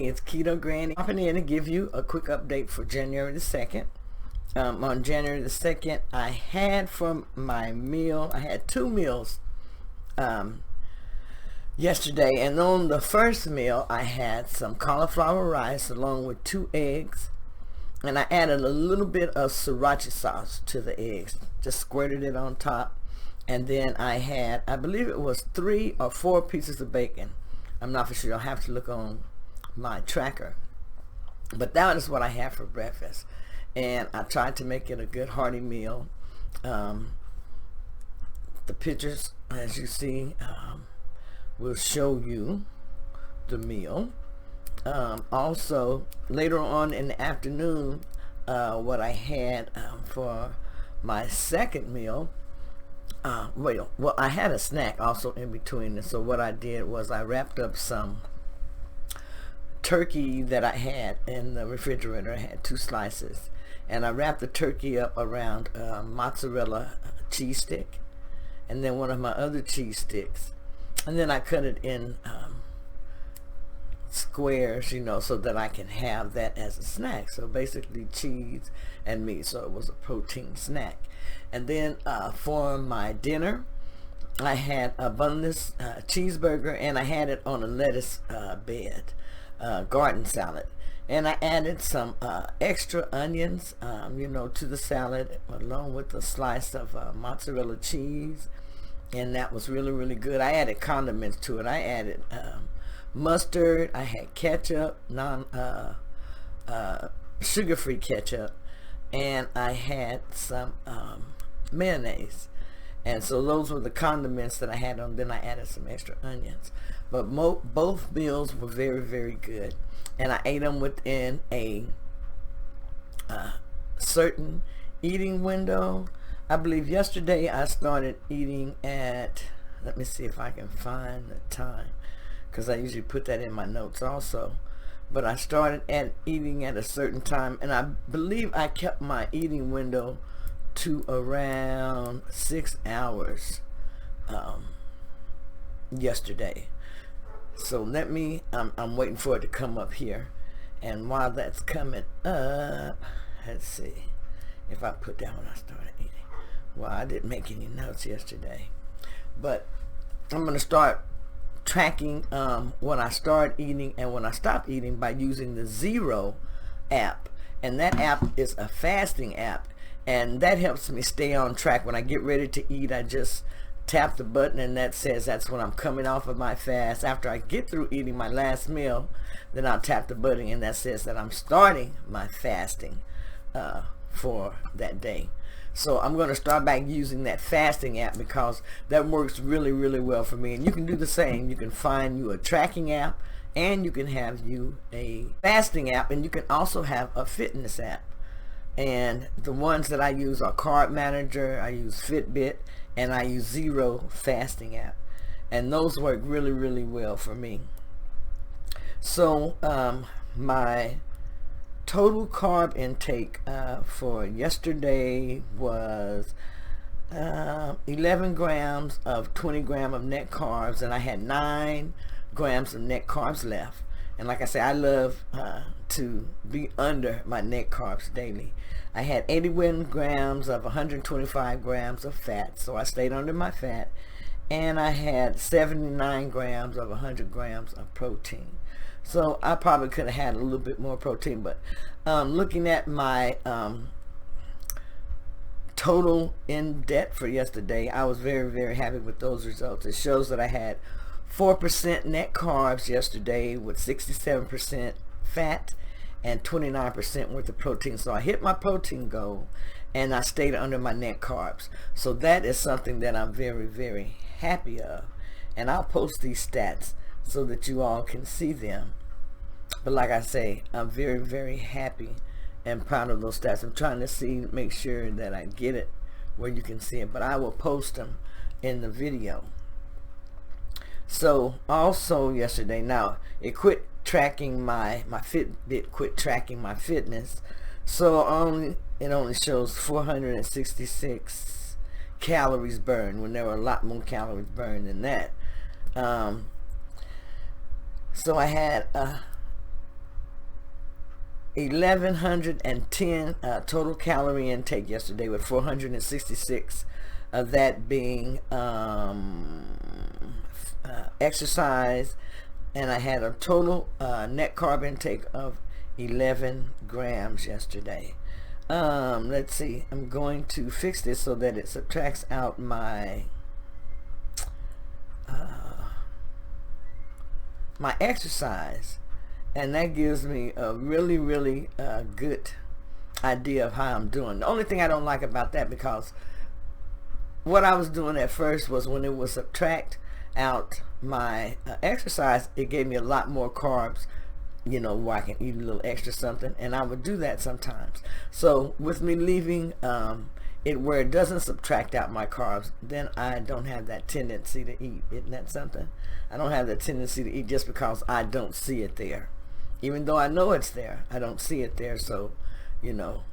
it's Keto Granny. Popping in to give you a quick update for January the 2nd. On January the 2nd, I had for my meal, I had 2 meals yesterday. And on the first meal, I had some cauliflower rice along with 2 eggs. And I added a little bit of sriracha sauce to the eggs. Just squirted it on top. And then I had, I believe it was 3 or 4 pieces of bacon. I'm not for sure. I'll have to look on my tracker. But that is what I had for breakfast. And I tried to make it a good hearty meal. The pictures, as you see, will show you the meal. Also, later on in the afternoon, what I had for my second meal, well, I had a snack also in between. And so what I did was I wrapped up some turkey that I had in the refrigerator. I had 2 slices. And I wrapped the turkey up around mozzarella cheese stick. And then one of my other cheese sticks. And then I cut it in squares, you know, so that I can have that as a snack. So basically cheese and meat. So it was a protein snack. And then for my dinner, I had a boneless cheeseburger, and I had it on a lettuce bed, garden salad. And I added some extra onions, you know, to the salad, along with a slice of mozzarella cheese. And that was really, really good. I added condiments to it. I added mustard. I had ketchup, sugar-free ketchup. And I had some mayonnaise. And so those were the condiments that I had on. Then I added some extra onions. But both meals were very, very good. And I ate them within a certain eating window. I believe yesterday I started eating at, let me see if I can find the time, because I usually put that in my notes also. But I started eating at a certain time, and I believe I kept my eating window to around 6 hours yesterday. So let me, I'm waiting for it to come up here. And while that's coming up, let's see if I put down when I started eating. Well, I didn't make any notes yesterday. But I'm going to start tracking when I start eating and when I stop eating by using the Zero app. And that app is a fasting app. And that helps me stay on track. When I get ready to eat, I just tap the button, and that says that's when I'm coming off of my fast. After I get through eating my last meal, then I'll tap the button, and that says that I'm starting my fasting for that day. So I'm going to start back using that fasting app, because that works really, really well for me. And you can do the same. You can find you a tracking app, and you can have you a fasting app, and you can also have a fitness app. And the ones that I use are Carb Manager, I use Fitbit, and I use Zero fasting app. And those work really, really well for me. So my total carb intake for yesterday was 11 grams of 20 gram of net carbs, and I had 9 grams of net carbs left. And like I say, I love to be under my net carbs daily. I had 81 grams of 125 grams of fat, so I stayed under my fat. And I had 79 grams of 100 grams of protein. So I probably could have had a little bit more protein, but looking at my total in debt for yesterday, I was very, very happy with those results. It shows that I had 4% net carbs yesterday with 67% fat and 29% worth of protein. So I hit my protein goal, and I stayed under my net carbs. So that is something that I'm very, very happy of. And I'll post these stats so that you all can see them. But like I say, I'm very, very happy and proud of those stats. I'm trying to make sure that I get it where you can see it, but I will post them in the video. So also yesterday, now it quit tracking my Fitbit quit tracking my fitness, so it only shows 466 calories burned when there were a lot more calories burned than that. So I had 1,110 total calorie intake yesterday, with 466 of that being exercise, and I had a total net carb intake of 11 grams yesterday. Let's see, I'm going to fix this so that it subtracts out my my exercise, and that gives me a really good idea of how I'm doing. The only thing I don't like about that, because what I was doing at first was when it would subtract out my exercise, it gave me a lot more carbs, you know, where I can eat a little extra something, and I would do that sometimes. So with me leaving it where it doesn't subtract out my carbs, then I don't have that tendency to eat. Isn't that something? I don't have the tendency to eat just because I don't see it there. Even though I know it's there, I don't see it there. So, you know,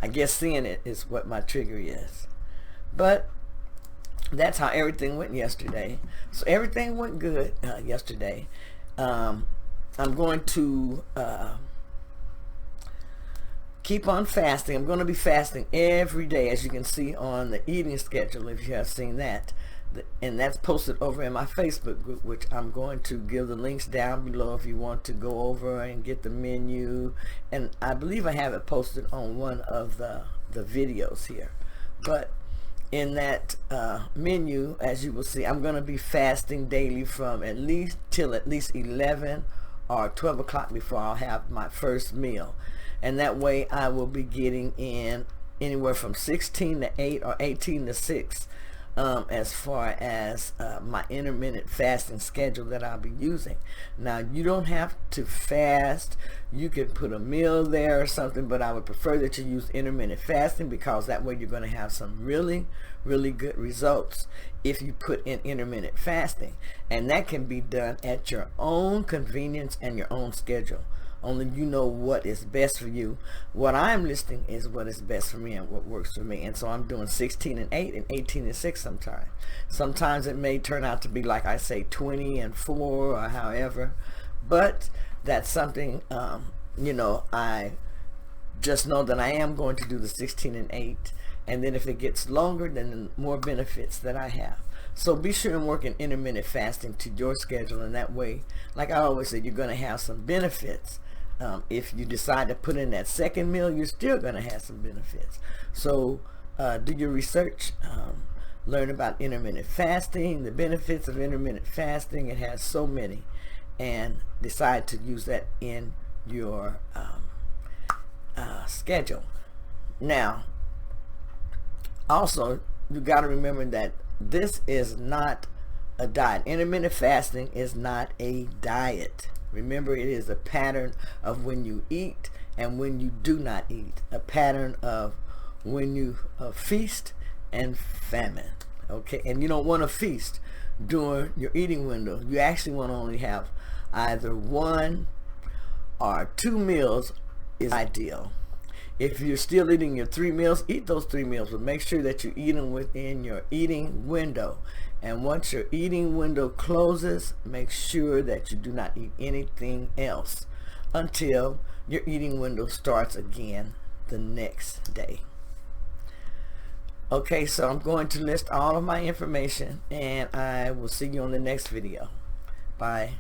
I guess seeing it is what my trigger is. But that's how everything went yesterday. So everything went good yesterday. I'm going to keep on fasting. I'm going to be fasting every day, as you can see on the eating schedule, if you have seen that. And that's posted over in my Facebook group, which I'm going to give the links down below if you want to go over and get the menu. And I believe I have it posted on one of the videos here. But in that menu, as you will see, I'm going to be fasting daily from at least 11 or 12 o'clock before I'll have my first meal. And that way I will be getting in anywhere from 16 to 8 or 18 to 6 as far as my intermittent fasting schedule that I'll be using. Now, you don't have to fast. You could put a meal there or something, but I would prefer that you use intermittent fasting, because that way you're going to have some really good results if you put in intermittent fasting. And that can be done at your own convenience and your own schedule. Only you know what is best for you. What I'm listing is what is best for me and what works for me. And so I'm doing 16 and 8 and 18 and 6 sometimes. Sometimes it may turn out to be, like I say, 20 and 4 or however. But that's something, you know, I just know that I am going to do the 16 and 8. And then if it gets longer, then the more benefits that I have. So be sure and work in intermittent fasting to your schedule. And that way, like I always say, you're going to have some benefits. If you decide to put in that second meal, you're still going to have some benefits. So do your research, learn about intermittent fasting, the benefits of intermittent fasting. It has so many, and decide to use that in your schedule. Now, also, you got to remember that this is not a diet. Intermittent fasting is not a diet. Remember, it is a pattern of when you eat and when you do not eat. A pattern of when you feast and famine. Okay, and you don't want to feast during your eating window. You actually want to only have either 1 or 2 meals is ideal. If you're still eating your 3 meals, eat those 3 meals, but make sure that you eat them within your eating window. And once your eating window closes, make sure that you do not eat anything else until your eating window starts again the next day. Okay, so I'm going to list all of my information, and I will see you on the next video. Bye.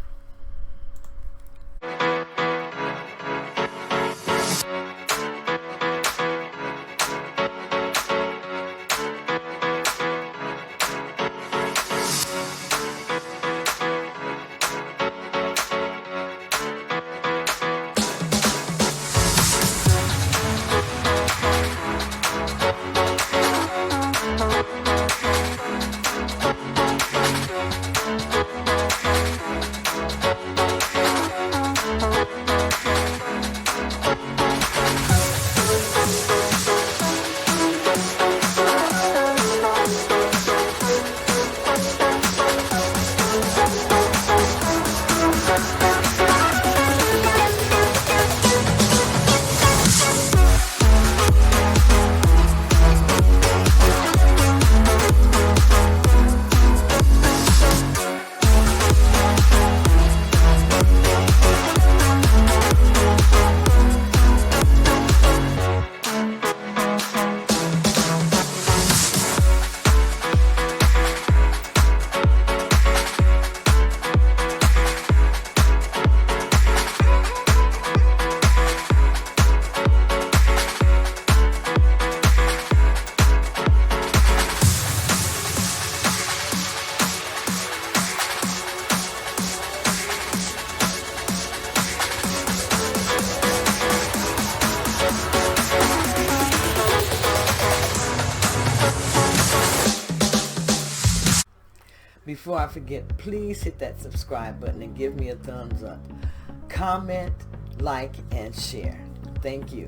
before I forget, please hit that subscribe button and give me a thumbs up. Comment, like, and share. Thank you.